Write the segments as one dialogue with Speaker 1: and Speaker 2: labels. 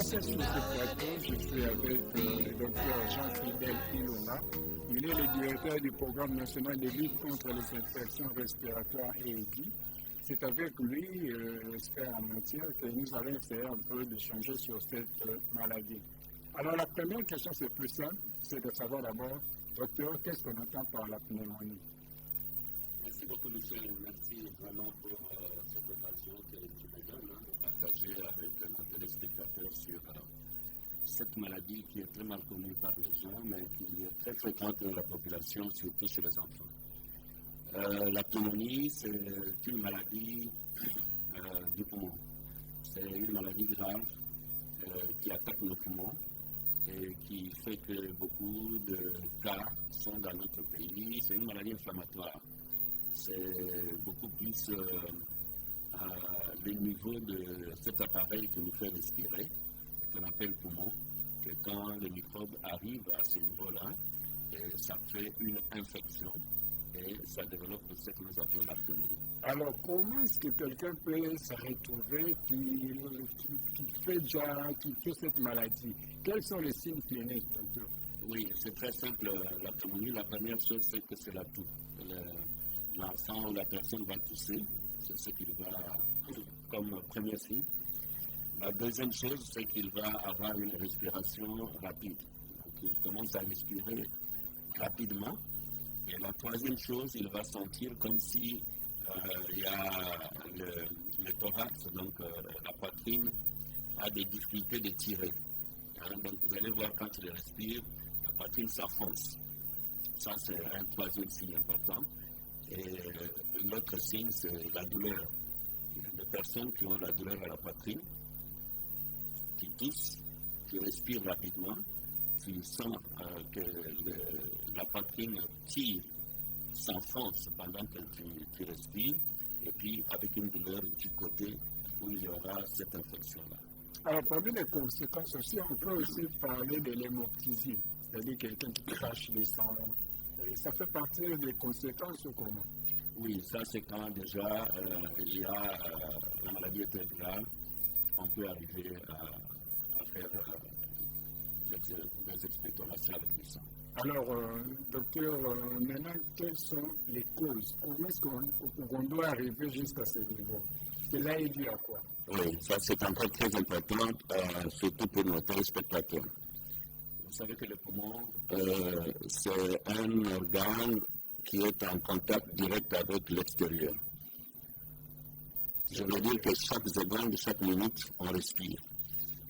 Speaker 1: rappelle sur ce plateau, je suis avec le docteur Jean-Fidèle Ilonga. Il est le directeur du programme national de lutte contre les infections respiratoires et aiguës. C'est avec lui, expert en matière, que nous allons essayer un peu d'échanger sur cette maladie. Alors la première question, c'est plus simple, c'est de savoir d'abord, docteur, qu'est-ce qu'on entend par la pneumonie?
Speaker 2: Merci beaucoup, Michel. Merci vraiment pour cette occasion que tu me donnes de partager avec nos téléspectateurs sur cette maladie qui est très mal connue par les gens, mais qui est très fréquente dans la population, surtout chez les enfants. La pneumonie, c'est une maladie du poumon. C'est une maladie grave qui attaque nos poumons et qui fait que beaucoup de cas sont dans notre pays. C'est une maladie inflammatoire. C'est beaucoup plus le niveau de cet appareil qui nous fait respirer, qu'on appelle poumon, que quand les microbes arrivent à ce niveau-là, ça fait une infection et ça développe ce que nous appelons la pneumonie.
Speaker 1: Alors, comment est-ce que quelqu'un peut se retrouver qui fait cette maladie? Quels sont les signes cliniques, docteur?
Speaker 2: Oui, c'est très simple. La pneumonie, la première chose, c'est que c'est la toux. L'enfant ou la personne va tousser, c'est ce qu'il va comme premier signe. La deuxième chose, c'est qu'il va avoir une respiration rapide. Donc, il commence à respirer rapidement. Et la troisième chose, il va sentir comme si il y a le thorax, donc la poitrine, a des difficultés de tirer. Donc, vous allez voir quand il respire, la poitrine s'enfonce. Ça, c'est un troisième signe important. Et l'autre signe, c'est la douleur. Il y a des personnes qui ont la douleur à la poitrine, qui toussent, qui respirent rapidement, qui sentent que la poitrine tire, s'enfonce pendant que tu respires, et puis avec une douleur du côté où il y aura cette infection-là.
Speaker 1: Alors, parmi les conséquences aussi, on peut aussi parler de l'hémoptysie, c'est-à-dire quelqu'un qui crache des sangs. Et ça fait partie des conséquences ou comment?
Speaker 2: Oui, ça c'est quand déjà il y a la maladie est très grave, on peut arriver à faire des expectorations avec du sang.
Speaker 1: Alors, docteur, maintenant, quelles sont les causes? Comment est-ce qu'on doit arriver jusqu'à ce niveau? Cela est dû à quoi?
Speaker 2: Oui, ça c'est encore très important, surtout pour nos téléspectateurs. Vous savez que le poumon, c'est un organe qui est en contact direct avec l'extérieur. Je veux dire que chaque seconde, chaque minute, on respire.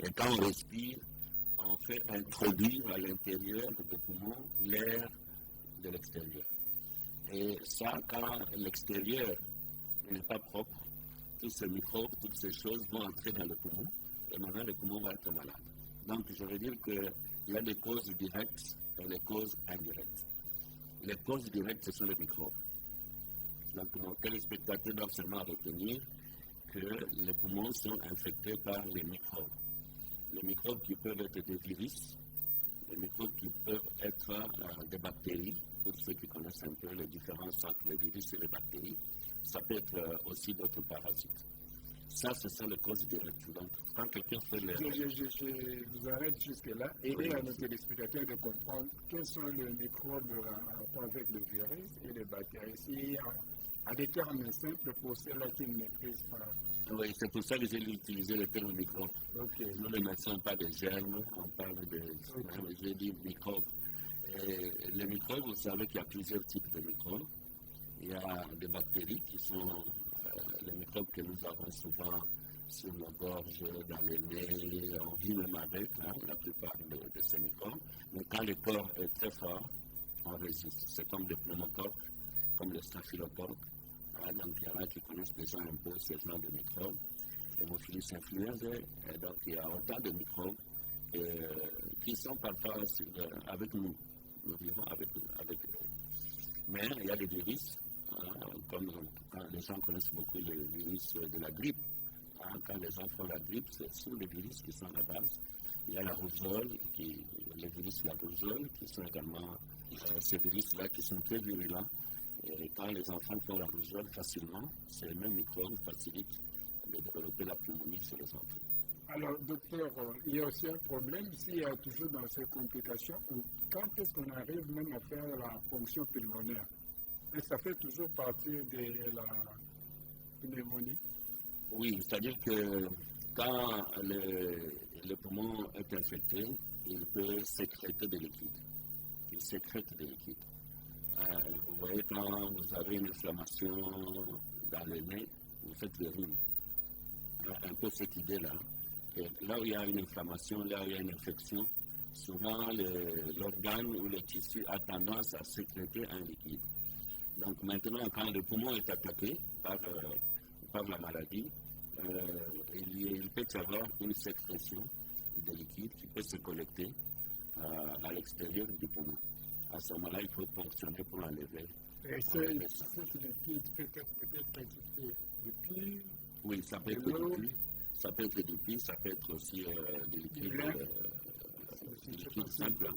Speaker 2: Et quand on respire, on fait introduire à l'intérieur du poumon l'air de l'extérieur. Et ça, quand l'extérieur n'est pas propre, tous ces microbes, toutes ces choses vont entrer dans le poumon, et maintenant le poumon va être malade. Donc, je veux dire qu'il y a des causes directes et des causes indirectes. Les causes directes, ce sont les microbes. Donc, nos téléspectateurs doivent seulement retenir que les poumons sont infectés par les microbes. Les microbes qui peuvent être des virus, les microbes qui peuvent être des bactéries, pour ceux qui connaissent un peu les différences entre les virus et les bactéries. Ça peut être aussi d'autres parasites. Ça, ce sont les causes directes. Donc, quand quelqu'un fait les...
Speaker 1: Je vous arrête jusque-là. Aider à nos téléspectateurs de comprendre quels sont les microbes en rapport avec le virus et les bactéries. Si, à des termes simples pour ceux-là qui ne maîtrisent pas.
Speaker 2: Oui, c'est pour ça que j'ai utilisé le terme microbe.
Speaker 1: Okay.
Speaker 2: Nous, les médecins, on parle de germes, on parle de... Okay. J'ai dit microbes. Et les microbes, vous savez qu'il y a plusieurs types de microbes. Il y a des bactéries qui sont les microbes que nous avons souvent sur nos gorges, dans les nez, on vit même avec la plupart de ces microbes. Mais quand le corps est très fort, on résiste. C'est comme les pneumocoques, comme les staphylocoques. Donc il y en a qui connaissent déjà un peu ce genre de microbes. L'hémophilus influenzae, donc il y a autant de microbes qui sont parfois avec nous. Nous vivons avec eux. Mais il y a des virus, comme quand les gens connaissent beaucoup le virus de la grippe. Quand les gens font la grippe, ce sont des virus qui sont à la base. Il y a la rougeole, les virus de la rougeole, qui sont également ces virus-là qui sont très virulents. Et quand les enfants font la rougeole facilement, ces mêmes microbes facilitent de développer la pneumonie chez les enfants.
Speaker 1: Alors, docteur, il y a aussi un problème, s'il y a toujours dans ces complications, quand est-ce qu'on arrive même à faire la ponction pulmonaire? Et ça fait toujours partie de la pneumonie?
Speaker 2: Oui, c'est-à-dire que quand le poumon est infecté, il peut sécréter des liquides. Il sécrète des liquides. Vous voyez, quand vous avez une inflammation dans le nez, vous faites le rhume. Un peu cette idée-là. Et là où il y a une inflammation, là où il y a une infection, souvent l'organe ou le tissu a tendance à sécréter un liquide. Donc maintenant, quand le poumon est attaqué par la maladie, il peut y avoir une sécrétion de liquide qui peut se collecter à l'extérieur du poumon. À ce moment-là, il faut ponctionner pour enlever.
Speaker 1: Et ce liquide peut être depuis.
Speaker 2: Oui, ça peut être depuis. Ça peut être depuis, ça peut être aussi des liquides simples.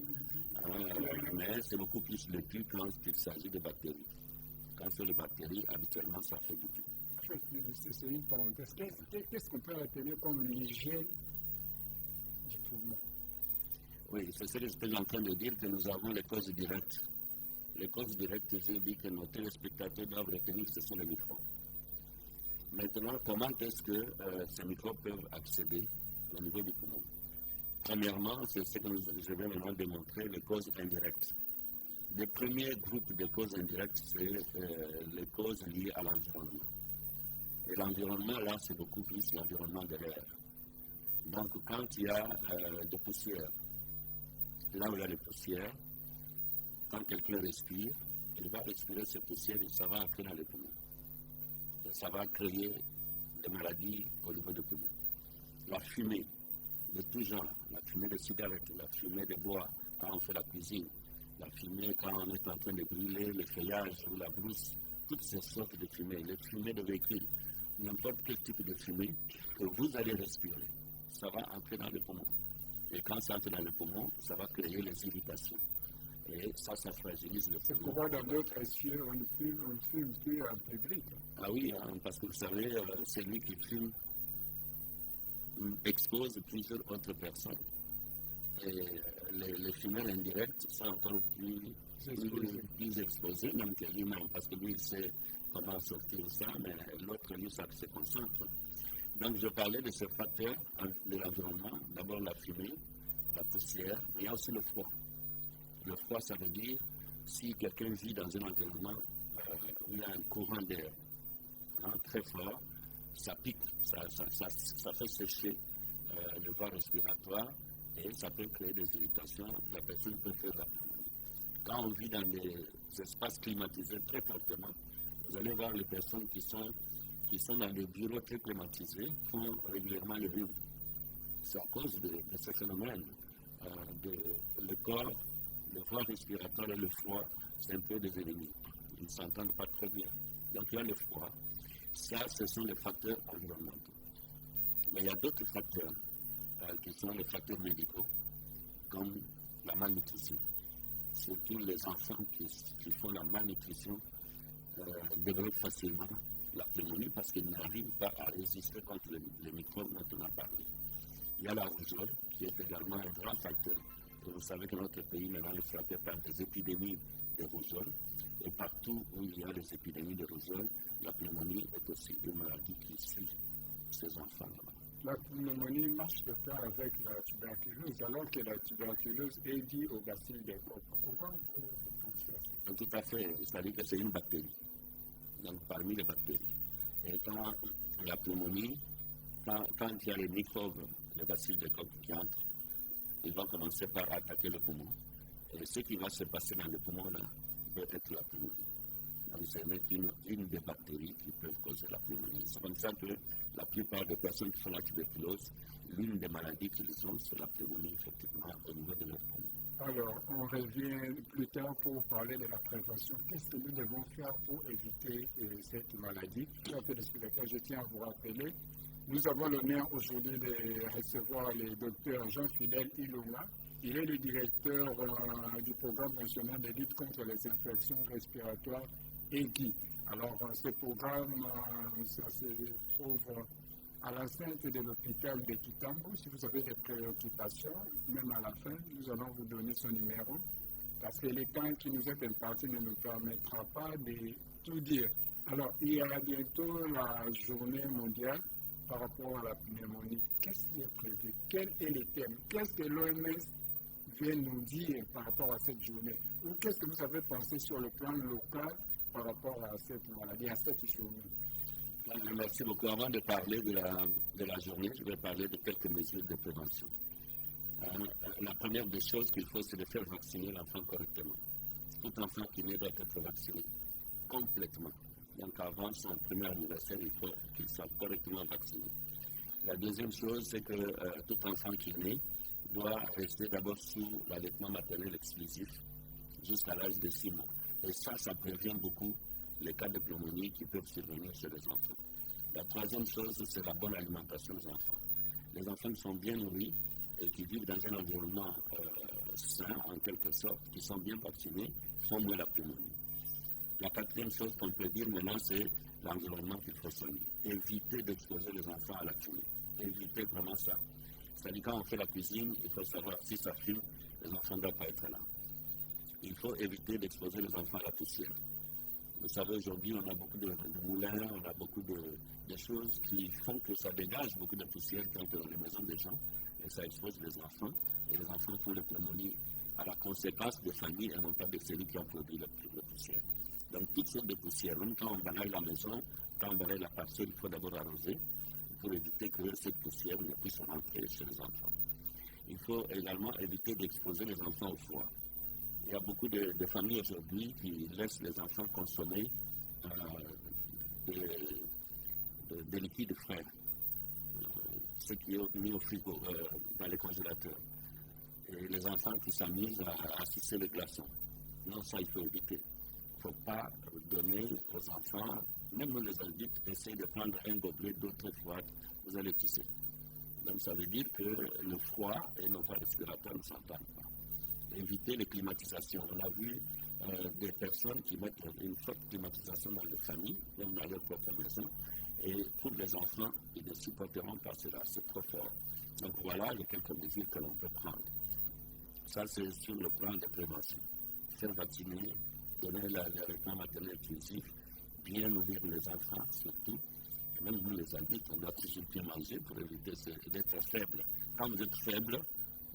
Speaker 2: Mais c'est beaucoup plus depuis quand il s'agit de bactéries. Quand c'est les bactéries, habituellement, ça fait depuis.
Speaker 1: En fait, c'est une parenthèse. Qu'est-ce qu'on peut appeler comme l'hygiène du poumon?
Speaker 2: Oui, c'est ce que j'étais en train de dire, que nous avons les causes directes. Les causes directes, j'ai dit que nos téléspectateurs doivent retenir que ce sont les microbes. Maintenant, comment est-ce que ces microbes peuvent accéder au niveau du poumon? Premièrement, c'est ce que je vais maintenant démontrer, les causes indirectes. Le premier groupe de causes indirectes, c'est les causes liées à l'environnement. Et l'environnement, là, c'est beaucoup plus l'environnement de l'air. Donc, quand il y a des poussières, là où il y a des poussières, quand quelqu'un respire, il va respirer ces poussières et ça va entrer dans les poumons. Et ça va créer des maladies au niveau des poumons. La fumée de tout genre, la fumée de cigarettes, la fumée de bois quand on fait la cuisine, la fumée quand on est en train de brûler le feuillage ou la brousse, toutes ces sortes de fumées, les fumées de véhicules, n'importe quel type de fumée que vous allez respirer, ça va entrer dans le poumon. Et quand ça entre dans le poumon, ça va créer les irritations. Et ça fragilise le poumon.
Speaker 1: C'est pourquoi dans d'autres cieux, on ne fume plus en public.
Speaker 2: Ah oui, parce que vous savez, celui qui fume expose plusieurs autres personnes. Et les fumeurs indirects sont encore plus exposés, même que lui-même, parce que lui, il sait comment sortir ça, mais l'autre, lui, ça se concentre. Donc, je parlais de ce facteur de l'environnement. D'abord, la fumée, la poussière, mais il y a aussi le froid. Le froid, ça veut dire si quelqu'un vit dans un environnement où il y a un courant d'air très fort, ça pique, ça fait sécher le voie respiratoire et ça peut créer des irritations. La personne peut faire la pneumonie. Quand on vit dans des espaces climatisés très fortement, vous allez voir les personnes qui sont dans des bureaux très climatisés font régulièrement le rhume. C'est à cause de ce phénomène. Le corps, le voie respiratoire et le froid, c'est un peu des ennemis. Ils ne s'entendent pas très bien. Donc il y a le froid. Ça, ce sont les facteurs environnementaux. Mais il y a d'autres facteurs qui sont les facteurs médicaux, comme la malnutrition. Surtout les enfants qui font la malnutrition développent facilement la pneumonie parce qu'ils n'arrivent pas à résister contre les microbes dont on a parlé. Il y a la rougeole qui est également un grand facteur. Et vous savez que notre pays maintenant est frappé par des épidémies de rougeole. Et partout où il y a des épidémies de rougeole, la pneumonie est aussi une maladie qui suit ces enfants-là.
Speaker 1: La pneumonie marche de pair avec la tuberculose, alors que la tuberculose est due au bacille des Koch. Pourquoi vous pensez à ça?
Speaker 2: Tout à fait. C'est-à-dire que c'est une bactérie. Donc, parmi les bactéries. Et quand la pneumonie, quand il y a les microbes, les bacilles de Koch qui entrent, ils vont commencer par attaquer le poumon. Et ce qui va se passer dans le poumon, là, peut être la pneumonie. Donc, c'est une des bactéries qui peuvent causer la pneumonie. C'est comme ça que la plupart des personnes qui font la tuberculose, l'une des maladies qu'ils ont, c'est la pneumonie, effectivement, au niveau de leur poumon.
Speaker 1: Alors, on revient plus tard pour parler de la prévention. Qu'est-ce que nous devons faire pour éviter cette maladie? Chers téléspectateurs, je tiens à vous rappeler, nous avons l'honneur aujourd'hui de recevoir le docteur Jean-Fidèle Ilunga. Il est le directeur du programme national de lutte contre les infections respiratoires aiguës. Alors, ce programme, ça se trouve à l'enceinte de l'hôpital de Kitambo. Si vous avez des préoccupations, même à la fin, nous allons vous donner son numéro, parce que le temps qui nous est imparti ne nous permettra pas de tout dire. Alors, il y a bientôt la journée mondiale par rapport à la pneumonie. Qu'est-ce qui est prévu? Quel est le thème? Qu'est-ce que l'OMS vient nous dire par rapport à cette journée? Ou qu'est-ce que vous avez pensé sur le plan local par rapport à cette maladie, à cette journée?
Speaker 2: Merci beaucoup. Avant de parler de la journée, je vais parler de quelques mesures de prévention. La première des choses qu'il faut, c'est de faire vacciner l'enfant correctement. Tout enfant qui naît doit être vacciné complètement. Donc avant son premier anniversaire, il faut qu'il soit correctement vacciné. La deuxième chose, c'est que tout enfant qui naît doit rester d'abord sous l'allaitement maternel exclusif jusqu'à l'âge de 6 mois. Et ça prévient beaucoup les cas de pneumonie qui peuvent survenir chez les enfants. La troisième chose, c'est la bonne alimentation des enfants. Les enfants qui sont bien nourris et qui vivent dans un environnement sain, en quelque sorte, qui sont bien vaccinés, font moins la pneumonie. La quatrième chose qu'on peut dire maintenant, c'est l'environnement qu'il faut soigner. Éviter d'exposer les enfants à la fumée. Éviter vraiment ça. C'est-à-dire quand on fait la cuisine, il faut savoir si ça fume, les enfants ne doivent pas être là. Il faut éviter d'exposer les enfants à la poussière. Vous savez, aujourd'hui, on a beaucoup de moulins, on a beaucoup de choses qui font que ça dégage beaucoup de poussière quand dans les maisons des gens, et ça expose les enfants, et les enfants font les pneumonies à la conséquence des familles et non pas de celui qui a produit la poussière. Donc, toutes sortes de poussières, même quand on balaye la maison, quand on balaye la parcelle, il faut d'abord arroser pour éviter que cette poussière ne puisse rentrer chez les enfants. Il faut également éviter d'exposer les enfants au froid. Il y a beaucoup de familles aujourd'hui qui laissent les enfants consommer des liquides frais, ce qui est mis au frigo, dans les congélateurs. Et les enfants qui s'amusent à sucer les glaçons. Non, ça, il faut éviter. Il ne faut pas donner aux enfants, même nous les adultes, essayer de prendre un gobelet d'eau très froide, vous allez tousser. Donc, ça veut dire que le froid et nos voies respiratoires ne s'entendent pas. Éviter les climatisations. On a vu des personnes qui mettent une forte climatisation dans les familles, même dans leur propre maison, et pour les enfants, ils ne supporteront pas cela, c'est trop fort. Donc voilà les quelques mesures que l'on peut prendre. Ça, c'est sur le plan de prévention. Faire vacciner, donner l'allaitement maternel inclusif, bien nourrir les enfants surtout, et même nous les adultes, on doit toujours bien manger pour éviter d'être faible. Quand vous êtes faible,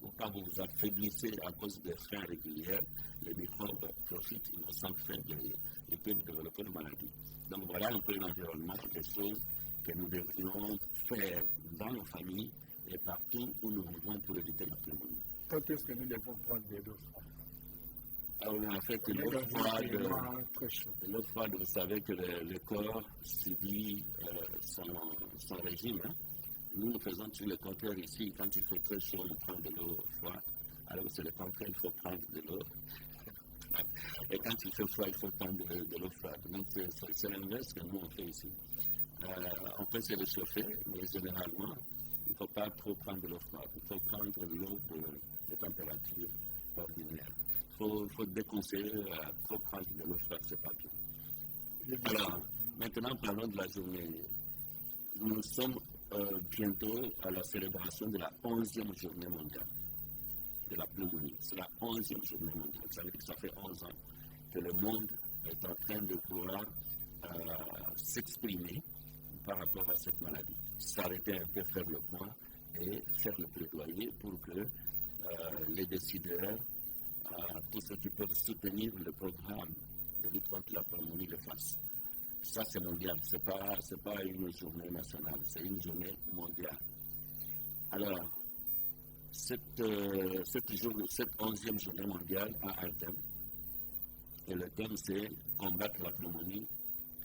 Speaker 2: ou quand vous vous affaiblissez à cause des faim régulières, les microbes profitent, ils vous sentent faibles et ils peuvent développer une maladie. Donc voilà un peu l'environnement, des choses que nous devrions faire dans nos familles et partout où nous vivons pour éviter la pneumonie.
Speaker 1: Quand est-ce que nous devons prendre de l'eau froide?
Speaker 2: En fait, l'eau froide, vous savez que le corps subit son régime. Hein? Nous faisons tout le contraire ici. Quand il fait très chaud, on prend de l'eau froide. Alors c'est le contraire, il faut prendre de l'eau. Et quand il fait froid, il faut prendre de l'eau froide. Donc c'est l'inverse que nous on fait ici. On peut se réchauffer, mais généralement, il ne faut pas trop prendre de l'eau froide. Il faut prendre de l'eau de température ordinaire. Il faut déconseiller à trop prendre de l'eau froide, c'est pas bien. Alors, maintenant parlons de la journée. Nous sommes bientôt à la célébration de la 11e journée mondiale de la pneumonie. C'est la 11e journée mondiale. Ça veut dire que ça fait 11 ans que le monde est en train de vouloir s'exprimer par rapport à cette maladie. S'arrêter un peu, faire le point et faire le plaidoyer pour que les décideurs, tous ceux qui peuvent soutenir le programme de lutte contre la pneumonie le fassent. Ça, c'est mondial. Ce n'est pas une journée nationale, c'est une journée mondiale. Alors, cette 11e journée mondiale a un thème. Et le thème, c'est combattre la pneumonie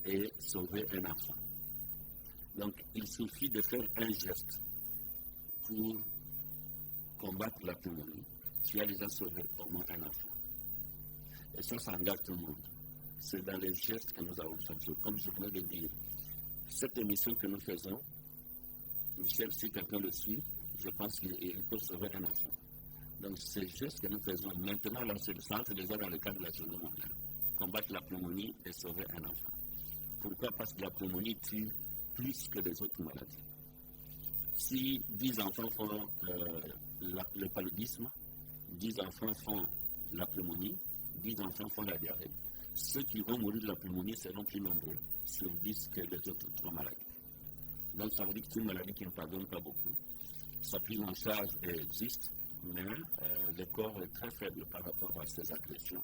Speaker 2: et sauver un enfant. Donc, il suffit de faire un geste pour combattre la pneumonie. Tu as déjà sauvé au moins un enfant. Et ça engage tout le monde. C'est dans les gestes que nous avons chaque jour. Comme je venais de dire, cette émission que nous faisons, Michel, si quelqu'un le suit, je pense qu'il peut sauver un enfant. Donc, ces gestes que nous faisons maintenant, là, c'est le centre déjà dans le cadre de la journée mondiale. Combattre la pneumonie et sauver un enfant. Pourquoi? Parce que la pneumonie tue plus que les autres maladies. si 10 enfants font le paludisme, 10 enfants font la pneumonie, 10 enfants font la diarrhée, ceux qui vont mourir de la pneumonie seront plus nombreux sur 10 que les autres 3 maladies. Donc ça veut dire que c'est une maladie qui ne pardonne pas beaucoup. Sa prise en charge existe, mais le corps est très faible par rapport à ces agressions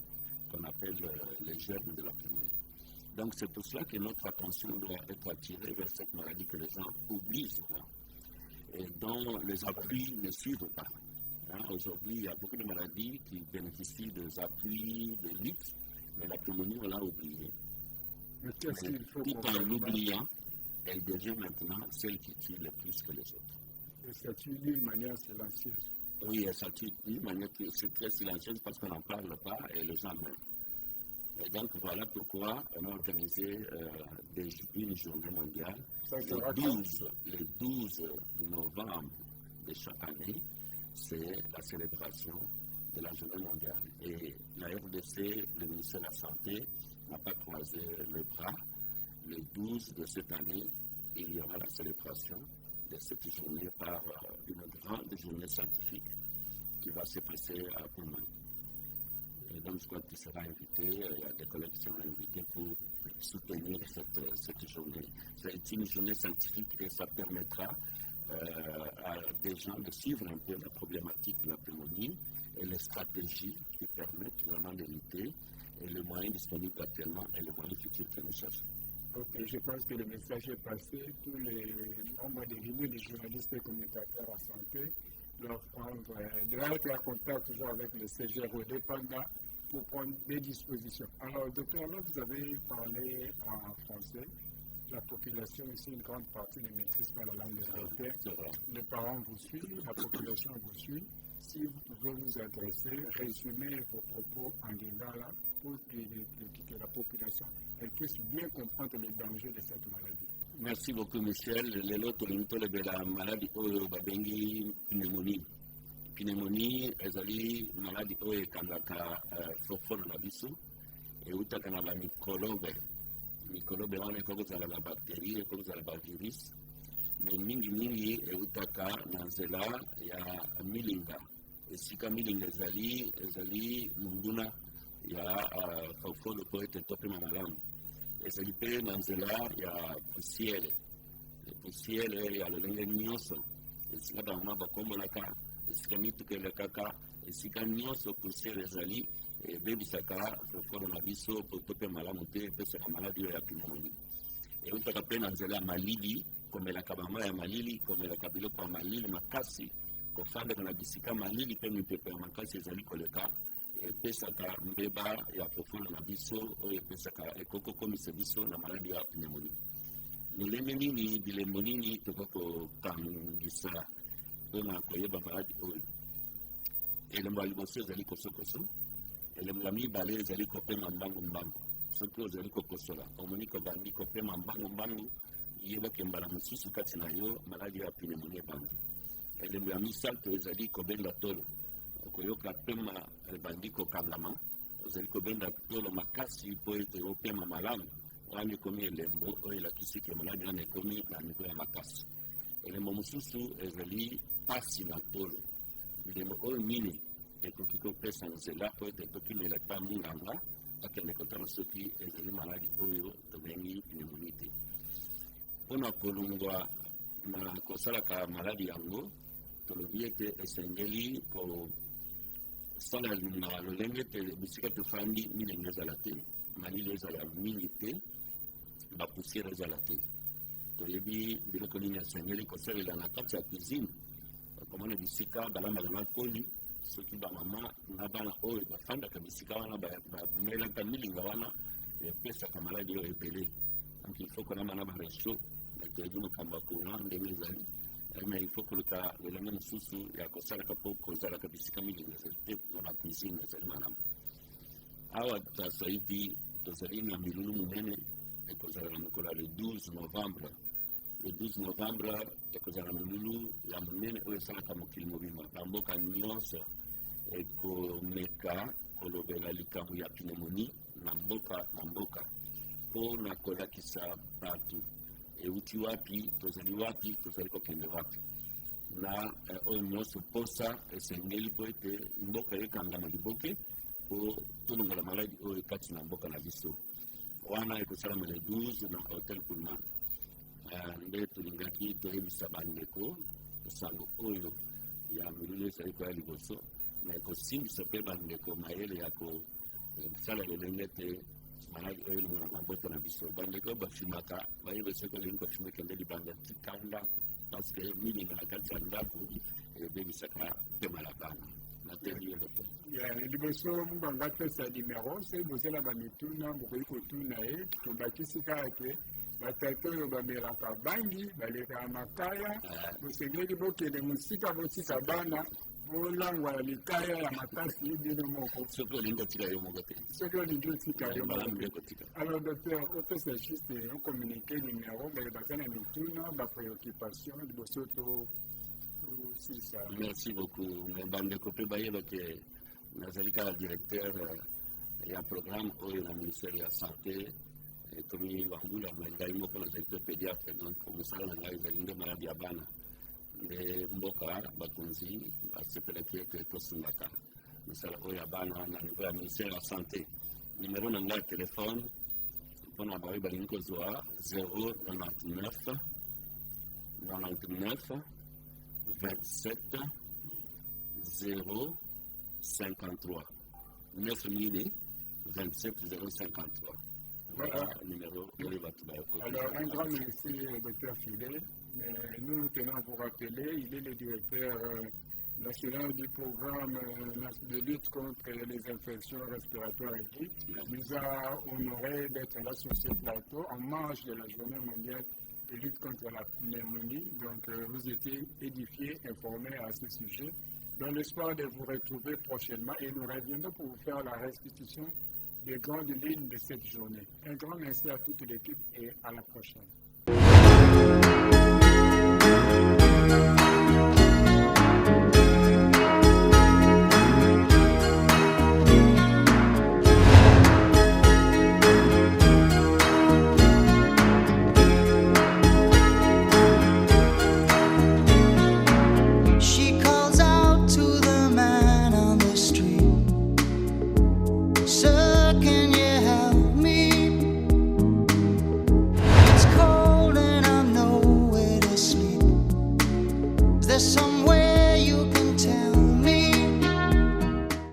Speaker 2: qu'on appelle les germes de la pneumonie. Donc c'est pour cela que notre attention doit être attirée vers cette maladie que les gens oublient souvent et dont les appuis ne suivent pas. Aujourd'hui, il y a beaucoup de maladies qui bénéficient des appuis, des luttes, mais la pneumonie, on l'a oubliée.
Speaker 1: Mais qu'est-ce qu'il faut
Speaker 2: tout en l'oubliant, elle devient maintenant celle qui tue le plus que les autres.
Speaker 1: Et ça tue d'une manière silencieuse.
Speaker 2: Oui, ça tue d'une manière qui est très silencieuse parce qu'on n'en parle pas et les gens meurent. Et donc voilà pourquoi on a organisé une journée mondiale le 12 novembre de chaque année. C'est la célébration de la journée mondiale. Et la RDC, le ministère de la Santé, n'a pas croisé les bras. Le 12 de cette année, il y aura la célébration de cette journée par une grande journée scientifique qui va se passer à Pullman. Et donc, je crois que tu seras invité, il y a des collègues qui seront invités pour soutenir cette journée. C'est une journée scientifique et ça permettra à des gens de suivre un peu la problématique de la pneumonie et les stratégies qui permettent vraiment de lutter et les moyens disponibles actuellement et les moyens futurs que nous cherchons.
Speaker 1: Ok, je pense que le message est passé. Tous les membres des réunions des journalistes et communicateurs en santé doivent être en contact toujours avec le CGROD PANDA pour prendre des dispositions. Alors, docteur, là, vous avez parlé en français. La population ici, une grande partie ne maîtrise pas la langue des Européens. Les parents vous suivent, la population vous suit. Si vous pouvez vous adresser, résumer vos propos en lingala pour que la population elle puisse bien comprendre les dangers de cette maladie.
Speaker 2: Merci beaucoup, Michel. Lelo tolinitole de la maladie oyo babengi pneumonie. Pneumonie ezali maladie oyo ekangaka fofolo na biso eutaka na bamikolobe. Mikolobe wana ekoki kozala na bactérie, ekoki kozala bavirus, mais mingi eutaka na nzela ya milinga. Esika milinga ezali munguna ya fofolo po ete topema malamu. Ezali mpe na nzela ya pusiele. Pusiele ya lolenge nyonso esika bango bakombolaka esika mitukelekaka esika nyonso pusiele ezali ebebisaka fofolo na biso po tope malamu te epesaka maladi oyo ya pneumonie. Eutaka mpe na nzela ya malili komelaka bama ya malili komelaka biloko ya malili makasi kofandaka na bisika malili mpe mipepe ya makasi ezali koleka epesaka mbeba ya fofolo na biso oyo epesaka ekokokomisa biso na maladi ya pneumonie. Mileme nini bilembo nini tokoki kokangisa mpona koyeba maladi oyo? Elembo ya liboso ezali kosokoso, elembo ya mibale ezali kopema mbangu. Soki ozali kokosola omoni kobandi kopema mbangu yebaki mbala mosusu kati na yo maladi ya pneumonie ebandi. Elembo ya misato ezali kobenda tolo, okoyoka pema ebandi kokangama, ozali kobenda tolo makasi mpo ete opema malamu, wana ekomi elembo oyo elakisi ke maladi wana ekomi na nivo ya makasi. Elembo mosusu ezali pasi na tolo. Bilembo oyo mine ekoki kopesa nzela po ete tokimela pa munganga akende kotala soki ezali maladi oyo tobengi pneumonie te. Mpona kolungwa na kosalaka maladi yango tolobi ete esengeli kosala na lolenge ete bisika tofandi milenge ezala te, malili ezala mingi te, bapusiere ezala te. Toyebi biloko nini esengeli kosalela na kati ya cuisine. Komona bisika balambaka na koli soki bamama na bana oyo bafandaka bisika wana bamelaka milinga wana epesaka maladi oyo ebele. Donc il faut konama na barecho toyebi makambo ya courant ndenge ezali, mais il faut koluka lolenge mosusu ya kosalaka mpo kozalaka bisika milinga ezali te na bacuisine ezali malamu. Awa tosayibi tozali na milulu monene ekozala na mokolo ya le 12 novembre. Le 12 novembre ekozala milulu ya monene oyo esalaka mokili mobimba. Bamboka nyonso ekomeka kolobela likambo ya pneumonie na mboka mpo na kolakisa bato euti wapi, tozali kokende wapi. na oyo nyonso mposa esengeli mpo ete mboka ekangama liboke mpo tolongola maladi oyo kati na mboka na biso wana ekosalama le 12 na hotel Pullman. Nde tolingaki toyebisa bandeko sango oyo ya milulu ezali koya liboso na ekosimbisa mpe bandeko mayele ya kosala lelenge ete maladi oyo elongo na mabota na biso. Bandeko bafimaka bayeba soki olingi kofima ekende libanda tika ndako parce que milinga na kati ya ndako ebebisaka mpe malabana natendi yo docteur.
Speaker 1: Liboso mubanga pesa numero se bozela bamituna bokoki kotuna ye tobakisi kaka te batata oyo bamelaka bangi balekaka makaya bosengeli bokende mosika botika bana bolangwa ya likaya ya makasi bino moko
Speaker 2: soki olingi kotika yo moko te
Speaker 1: soki olingi otika yo moko.
Speaker 2: kotika.
Speaker 1: Alors docteur opesa juste ocommuniqué numero baza na mituna bapréoccupation liboso tosisa.
Speaker 2: Merci beaucoup. Mais bandeko mpe bayeba ke nazali kaka directeur ya programme oyo na ministère ya santé tomi bambula ngai moko nazali mpe pédiatre donc mosala na ngai ezali nde maladi ya bana nde mboka bakonzi basepelaki ete tosungaka misala oyo ya bana na niveau ya ministère ya santé. Numero na ngai ya telefone mpona baoyo balingi kozwa 099 99 27 053 9000 27 053. Voilà le numéro de l'Évacuation.
Speaker 1: Alors, un grand merci, docteur Filet. Nous tenons à vous rappeler, il est le directeur national du programme de lutte contre les infections respiratoires aiguës. Il nous a honoré d'être là sur ce plateau en marge de la journée mondiale de lutte contre la pneumonie. Donc, vous étiez édifiés, informés à ce sujet. Dans l'espoir de vous retrouver prochainement et nous reviendrons pour vous faire la restitution des grandes lignes de cette journée. Un grand merci à toute l'équipe et à la prochaine.